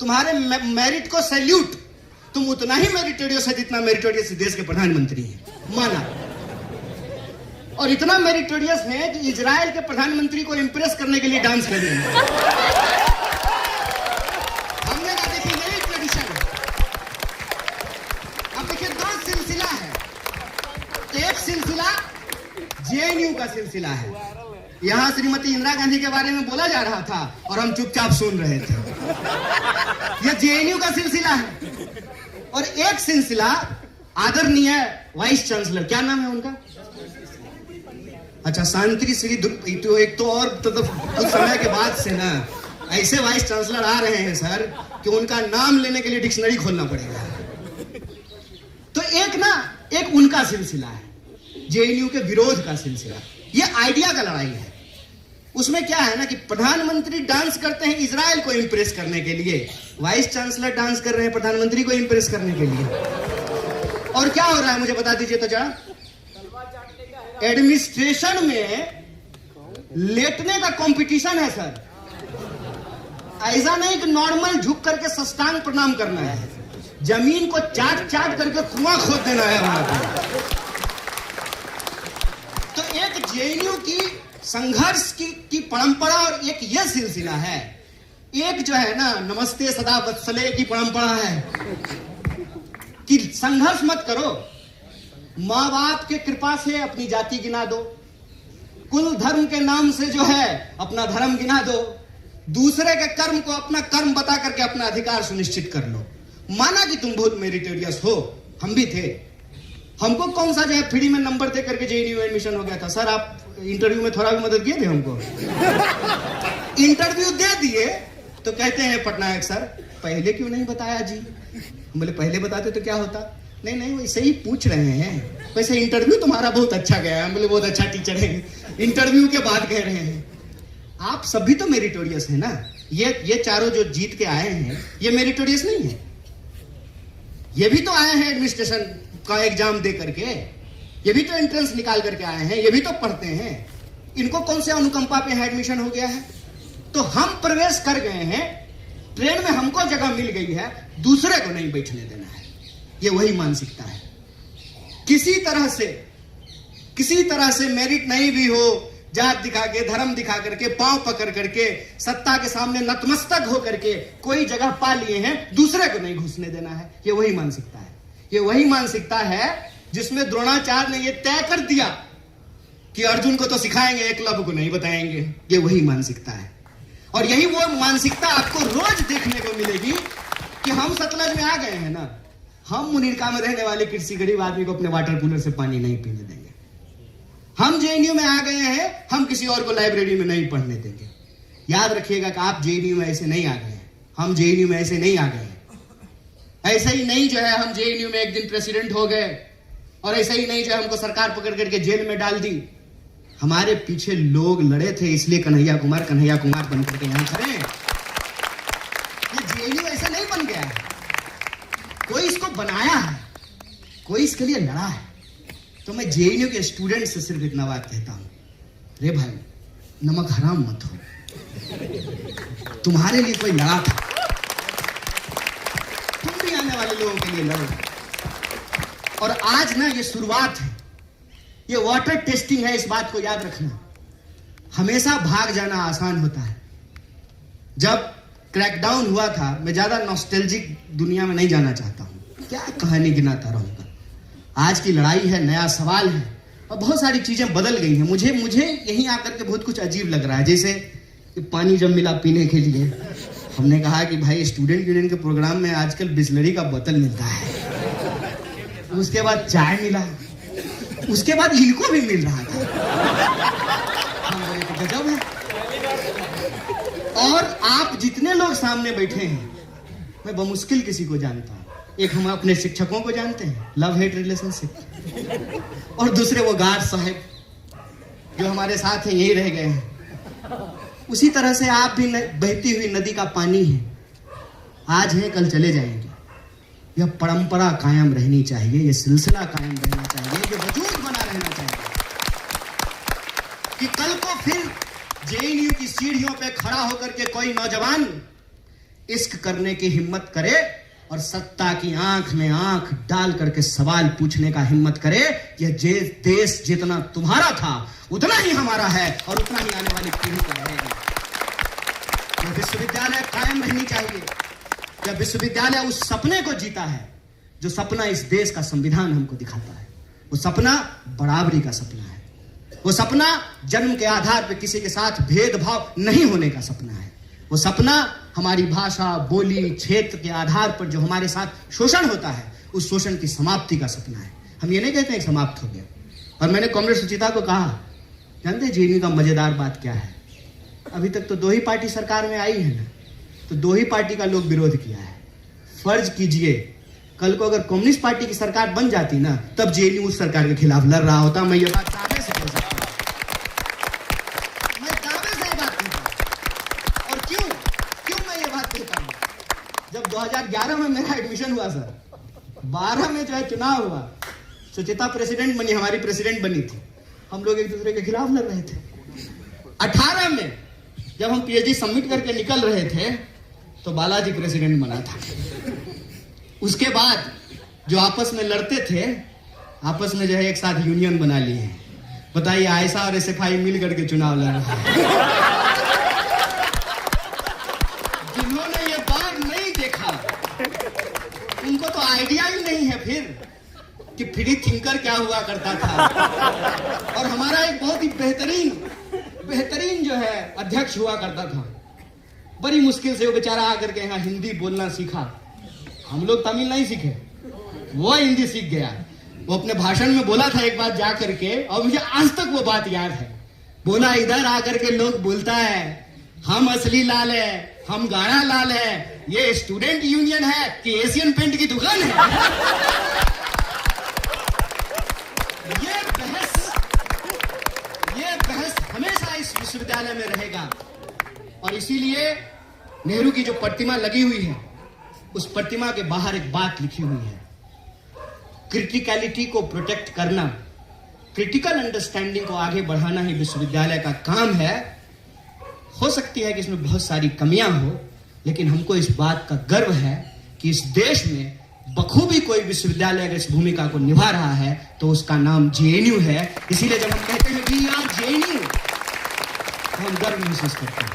तुम्हारे मेरिट को सैल्यूट, तुम उतना ही मेरिटोरियस है जितना मेरिटोरियस देश के प्रधानमंत्री हैं, माना। और इतना मेरिटोरियस है कि इजराइल के प्रधानमंत्री को इंप्रेस करने के लिए डांस कर रहे हैं। हमने कहा देखिए यही ट्रेडिशन है। अब देखिए दो सिलसिला है, एक सिलसिला जेएनयू का सिलसिला है। यहां श्रीमती इंदिरा गांधी के बारे में बोला जा रहा था और हम चुपचाप सुन रहे थे। यह जेएनयू का सिलसिला है। और एक सिलसिला आदरणीय वाइस चांसलर, क्या नाम है उनका? अच्छा, शांति श्री। तो एक तो और कुछ समय के बाद से ना ऐसे वाइस चांसलर आ रहे हैं सर कि उनका नाम लेने के लिए डिक्शनरी खोलना पड़ेगा। तो एक उनका सिलसिला है, जेएनयू के विरोध का सिलसिला। ये आइडिया का लड़ाई है। उसमें क्या है ना कि प्रधानमंत्री डांस करते हैं इजराइल को इंप्रेस करने के लिए, वाइस चांसलर डांस कर रहे हैं प्रधानमंत्री को इंप्रेस करने के लिए। और क्या हो रहा है मुझे बता दीजिए तो जरा। एडमिनिस्ट्रेशन में लेटने का कंपटीशन है सर। ऐसा नहीं कि नॉर्मल झुक करके साष्टांग प्रणाम करना है, जमीन को चाट चाट करके कुआं खोद देना है वहां पर। तो एक जेएनयू की संघर्ष की परंपरा और एक यह सिलसिला है। एक जो है ना नमस्ते सदा वत्सले की परंपरा है कि संघर्ष मत करो, माँ बाप के कृपा से अपनी जाति गिना दो, कुल धर्म के नाम से जो है अपना धर्म गिना दो, दूसरे के कर्म को अपना कर्म बता करके अपना अधिकार सुनिश्चित कर लो। माना कि तुम बहुत मेरिटोरियस हो, हम भी थे, हमको कौन सा जो है फ्री में नंबर दे करके जेएनयू एडमिशन हो गया था। सर आप इंटरव्यू में थोड़ा भी मदद किए थे हमको। इंटरव्यू दे दिए तो कहते हैं पटनायक सर पहले क्यों नहीं बताया जी। बोले पहले बताते तो क्या होता। नहीं वैसे ही पूछ रहे हैं, वैसे इंटरव्यू तुम्हारा बहुत अच्छा गया। हम बोले बहुत अच्छा टीचर है, इंटरव्यू के बाद कह रहे हैं। आप सभी तो मेरिटोरियस है ना। ये चारों जो जीत के आए हैं ये मेरिटोरियस नहीं है। ये भी तो आए हैं एडमिनिस्ट्रेशन का एग्जाम दे करके, ये भी तो एंट्रेंस निकाल करके आए हैं, ये भी तो पढ़ते हैं। इनको कौन से अनुकंपा पे यहाँ एडमिशन हो गया है। तो हम प्रवेश कर गए हैं, ट्रेन में हमको जगह मिल गई है, दूसरे को नहीं बैठने देना है। ये वही मानसिकता है। किसी तरह से मेरिट नहीं भी हो, जात दिखा के धर्म दिखा करके पांव पकड़ करके सत्ता के सामने नतमस्तक हो करके कोई जगह पा लिए हैं, दूसरे को नहीं घुसने देना है। ये वही मानसिकता है। ये वही मानसिकता है जिसमें द्रोणाचार्य ने ये तय कर दिया कि अर्जुन को तो सिखाएंगे, एकलव्य को नहीं बताएंगे। ये वही मानसिकता है। और यही वो मानसिकता आपको रोज देखने को मिलेगी कि हम सतलज में आ गए हैं ना, हम मुनीरका में रहने वाले किसी गरीब आदमी को अपने वाटर कूलर से पानी नहीं पीने देंगे। हम जेएनयू में आ गए हैं, हम किसी और को लाइब्रेरी में नहीं पढ़ने देंगे। याद रखिएगा कि आप जेएनयू में ऐसे नहीं आ गए हैं, हम जेएनयू में ऐसे नहीं आ गए हैं। ऐसे ही नहीं जो है हम जेएनयू में एक दिन प्रेसिडेंट हो गए और ऐसे ही नहीं जो है हमको सरकार पकड़ करके जेल में डाल दी। हमारे पीछे लोग लड़े थे, इसलिए कन्हैया कुमार बन करके यहां खड़े हैं। ये जेएनयू ऐसे नहीं बन गया है, कोई इसको बनाया है, कोई इसके लिए लड़ा है। तो मैं जेएनयू के स्टूडेंट से सिर्फ इतना बात कहता हूं, रे भाई नमक हराम मत हो, तुम्हारे लिए कोई लड़ा था, तुम भी आने वाले लोगों के लिए लड़ो। और आज ना ये शुरुआत है, ये वाटर टेस्टिंग है, इस बात को याद रखना। हमेशा भाग जाना आसान होता है। जब क्रैकडाउन हुआ था, मैं ज्यादा नॉस्टैल्जिक दुनिया में नहीं जाना चाहता हूं, क्या कहानी गिनाता रहूंगा। आज की लड़ाई है, नया सवाल है और बहुत सारी चीजें बदल गई हैं। मुझे यहीं आकर के बहुत कुछ अजीब लग रहा है। जैसे कि पानी जब मिला पीने के लिए, हमने कहा कि भाई स्टूडेंट यूनियन के प्रोग्राम में आजकल बिस्लरी का बोतल मिलता है, उसके बाद चाय मिला, उसके बाद इनको भी मिल रहा था। हम बोले तो गजब है। और आप जितने लोग सामने बैठे हैं, मैं बमुश्किल किसी को जानता हूं। एक हम अपने शिक्षकों को जानते हैं, लव हेट रिलेशनशिप, और दूसरे वो गार्ड साहब जो हमारे साथ हैं, यही रह गए हैं। उसी तरह से आप भी बहती हुई नदी का पानी है, आज है कल चले जाएंगे। यह परंपरा कायम रहनी चाहिए, यह सिलसिला कायम रहना चाहिए, यह वजूद बना रहना चाहिए कि कल को फिर जेएनयू की सीढ़ियों पे खड़ा होकर के कोई नौजवान इश्क करने की हिम्मत करे और सत्ता की आंख में आंख डाल करके सवाल पूछने का हिम्मत करे। यह देश जितना तुम्हारा था उतना ही हमारा है और उतना ही आने वाली पीढ़ी को रहेगा। यह विश्वविद्यालय कायम रहनी चाहिए। यह विश्वविद्यालय उस सपने को जीता है जो सपना इस देश का संविधान हमको दिखाता है। वो सपना बराबरी का सपना है। वो सपना जन्म के आधार पर किसी के साथ भेदभाव नहीं होने का सपना है। वो सपना हमारी भाषा, बोली, क्षेत्र के आधार पर जो हमारे साथ शोषण होता है उस शोषण की समाप्ति का सपना है। हम ये नहीं कहते हैं समाप्त हो गया। और मैंने कॉमरेड सुचिता को कहा, जानते हैं जेएनयू का मजेदार बात क्या है? अभी तक तो 2 ही पार्टी सरकार में आई है ना, तो 2 ही पार्टी का लोग विरोध किया है। फर्ज कीजिए कल को अगर कम्युनिस्ट पार्टी की सरकार बन जाती ना, तब जेएनयू उस सरकार के खिलाफ लड़ रहा होता। मैं ये बात दावे से कह सकता हूं, मैं दावे से ये बात कहता हूं। और क्यों मैं ये बात कहता हूं? जब 2011 में मेरा एडमिशन हुआ सर, 12 में जो है चुनाव हुआ, सुचिता प्रेसिडेंट बनी, हमारी प्रेसिडेंट बनी थी, हम लोग एक दूसरे के खिलाफ लड़ रहे थे। 18 में जब हम पीएचडी सबमिट करके निकल रहे थे तो बालाजी प्रेसिडेंट बना था। उसके बाद जो आपस में लड़ते थे, आपस में जो है एक साथ यूनियन बना लिए हैं। बताइए, आयशा और एसएफआई मिल करके चुनाव लड़ रहा है। जिन्होंने ये बार नहीं देखा उनको तो आइडिया ही नहीं है फिर कि फ्री थिंकर क्या हुआ करता था। और हमारा एक बहुत ही बेहतरीन जो है अध्यक्ष हुआ करता था। बड़ी मुश्किल से वो बेचारा आकर के यहाँ हिंदी बोलना सीखा। हम लोग तमिल नहीं सीखे, वो हिंदी सीख गया। वो अपने भाषण में बोला था एक बात जा करके, और मुझे आज तक वो बात याद है। बोला, इधर आकर के लोग बोलता है हम असली लाल है, हम गाना लाल है, ये स्टूडेंट यूनियन है कि एशियन पेंट की दुकान है। ये बहस हमेशा इस विश्वविद्यालय में रहेगा। और इसीलिए नेहरू की जो प्रतिमा लगी हुई है, उस प्रतिमा के बाहर एक बात लिखी हुई है, क्रिटिकलिटी को प्रोटेक्ट करना, क्रिटिकल अंडरस्टैंडिंग को आगे बढ़ाना ही विश्वविद्यालय का काम है। हो सकती है कि इसमें बहुत सारी कमियां हो, लेकिन हमको इस बात का गर्व है कि इस देश में बखूबी कोई विश्वविद्यालय अगर इस भूमिका को निभा रहा है तो उसका नाम जेएनयू है। इसीलिए जब हम कहते हैं वी आर जेएनयू, तो हम गर्व महसूस करते हैं।